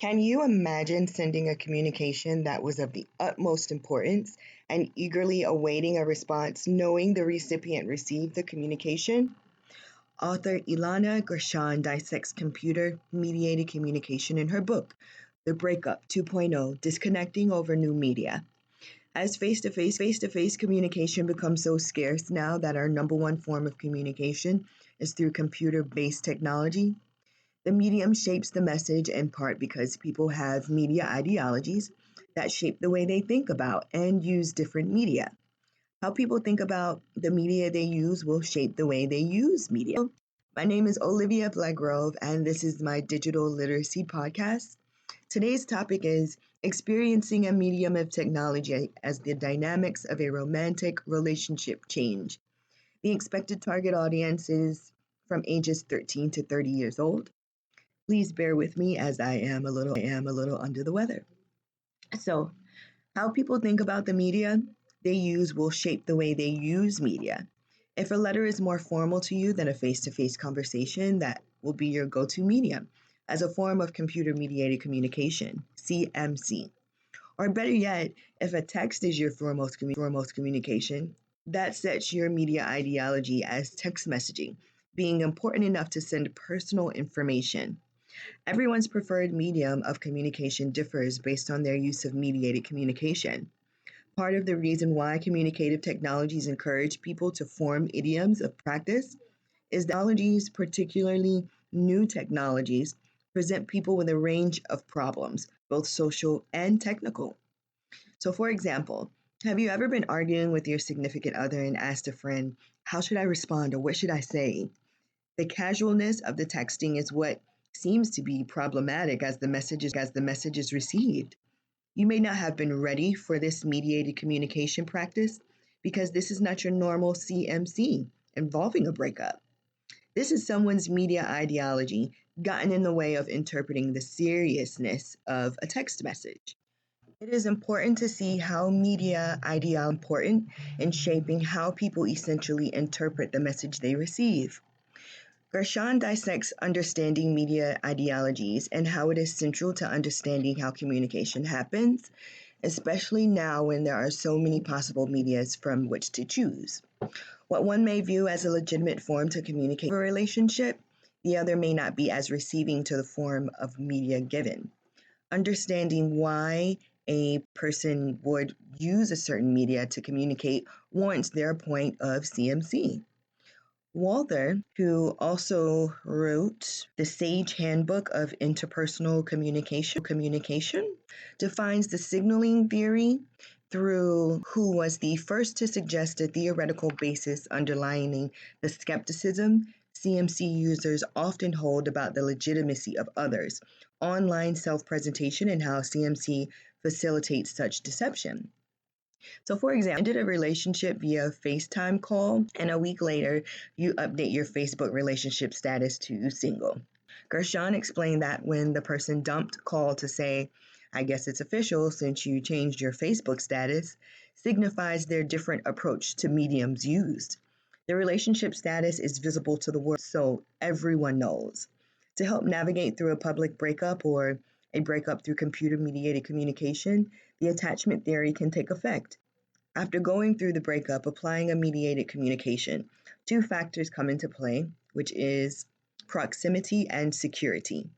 Can you imagine sending a communication that was of the utmost importance and eagerly awaiting a response, knowing the recipient received the communication? Author Ilana Gershon dissects computer mediated communication in her book, The Breakup 2.0 Disconnecting Over New Media. As face-to-face communication becomes so scarce now that our number one form of communication is through computer-based technology, the medium shapes the message in part because people have media ideologies that shape the way they think about and use different media. How people think about the media they use will shape the way they use media. My name is Olivia Blagrove, and this is my digital literacy podcast. Today's topic is experiencing a medium of technology as the dynamics of a romantic relationship change. The expected target audience is from ages 13 to 30 years old. Please bear with me as I am a little under the weather. So, how people think about the media they use will shape the way they use media. If a letter is more formal to you than a face-to-face conversation, that will be your go-to medium as a form of computer-mediated communication, CMC. Or better yet, if a text is your foremost communication, that sets your media ideology as text messaging, being important enough to send personal information. Everyone's preferred medium of communication differs based on their use of mediated communication. Part of the reason why communicative technologies encourage people to form idioms of practice is that technologies, particularly new technologies, present people with a range of problems, both social and technical. So, for example, have you ever been arguing with your significant other and asked a friend, how should I respond or what should I say? The casualness of the texting is what seems to be problematic as the message is received. You may not have been ready for this mediated communication practice because this is not your normal CMC involving a breakup. This is someone's media ideology gotten in the way of interpreting the seriousness of a text message. It is important to see how media ideology is important in shaping how people essentially interpret the message they receive. Gershon dissects understanding media ideologies and how it is central to understanding how communication happens, especially now when there are so many possible medias from which to choose. What one may view as a legitimate form to communicate a relationship, the other may not be as receiving to the form of media given. Understanding why a person would use a certain media to communicate warrants their point of CMC. Walther, who also wrote the Sage Handbook of Interpersonal Communication, defines the signaling theory through who was the first to suggest a theoretical basis underlying the skepticism CMC users often hold about the legitimacy of others, online self-presentation, and how CMC facilitates such deception. So, for example, ended a relationship via FaceTime call, and a week later, you update your Facebook relationship status to single. Gershon explained that when the person dumped call to say, I guess it's official since you changed your Facebook status, signifies their different approach to mediums used. The relationship status is visible to the world, so everyone knows. To help navigate through a public breakup or a breakup through computer-mediated communication, the attachment theory can take effect. After going through the breakup, applying a mediated communication, two factors come into play, which is proximity and security.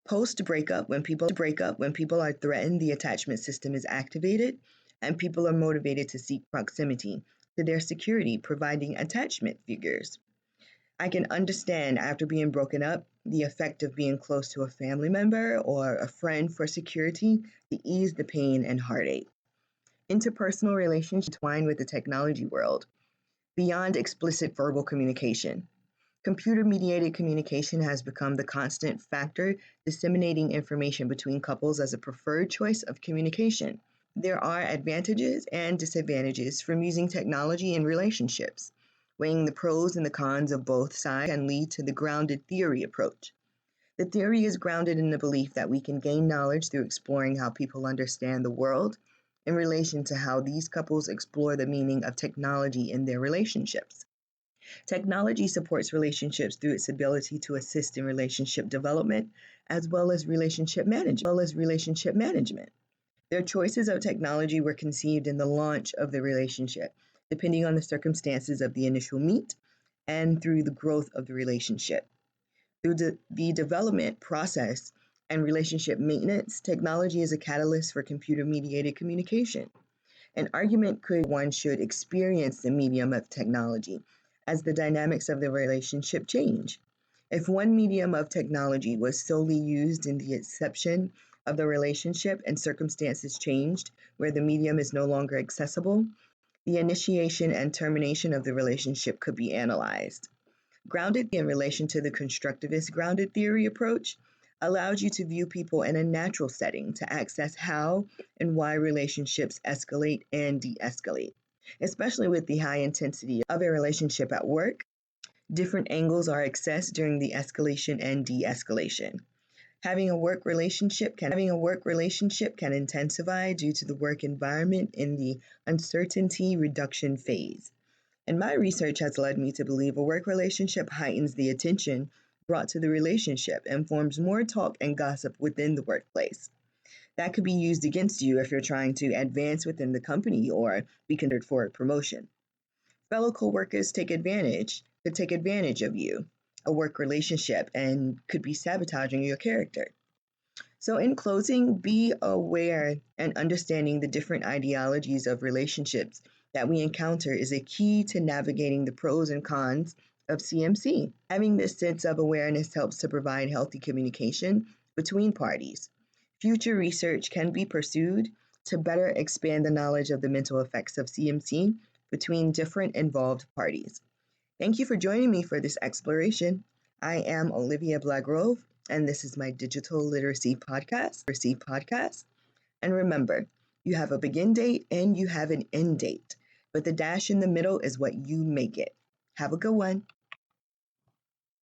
Post-breakup, when people are threatened, the attachment system is activated, and people are motivated to seek proximity to their security, providing attachment figures. I can understand after being broken up the effect of being close to a family member or a friend for security to ease the pain and heartache. Interpersonal relationships entwine with the technology world beyond explicit verbal communication. Computer-mediated communication has become the constant factor disseminating information between couples as a preferred choice of communication. There are advantages and disadvantages from using technology in relationships. Weighing the pros and the cons of both sides can lead to the grounded theory approach. The theory is grounded in the belief that we can gain knowledge through exploring how people understand the world in relation to how these couples explore the meaning of technology in their relationships. Technology supports relationships through its ability to assist in relationship development as well as relationship management. Their choices of technology were conceived in the launch of the relationship, depending on the circumstances of the initial meet and through the growth of the relationship. Through the development process and relationship maintenance, technology is a catalyst for computer mediated communication. An argument could one should experience the medium of technology as the dynamics of the relationship change. If one medium of technology was solely used in the inception of the relationship and circumstances changed where the medium is no longer accessible, the initiation and termination of the relationship could be analyzed. Grounded in relation to the constructivist grounded theory approach, allows you to view people in a natural setting to access how and why relationships escalate and de escalate, especially with the high intensity of a relationship at work. Different angles are accessed during the escalation and de escalation. Having a work relationship can intensify due to the work environment in the uncertainty reduction phase. And my research has led me to believe a work relationship heightens the attention brought to the relationship and forms more talk and gossip within the workplace. That could be used against you if you're trying to advance within the company or be considered for a promotion. Fellow coworkers could take advantage of you, a work relationship, and could be sabotaging your character. So, in closing, be aware and understanding the different ideologies of relationships that we encounter is a key to navigating the pros and cons of CMC. Having this sense of awareness helps to provide healthy communication between parties. Future research can be pursued to better expand the knowledge of the mental effects of CMC between different involved parties. Thank you for joining me for this exploration. I am Olivia Blagrove, and this is my Digital Literacy Podcast. And remember, you have a begin date and you have an end date, but the dash in the middle is what you make it. Have a good one.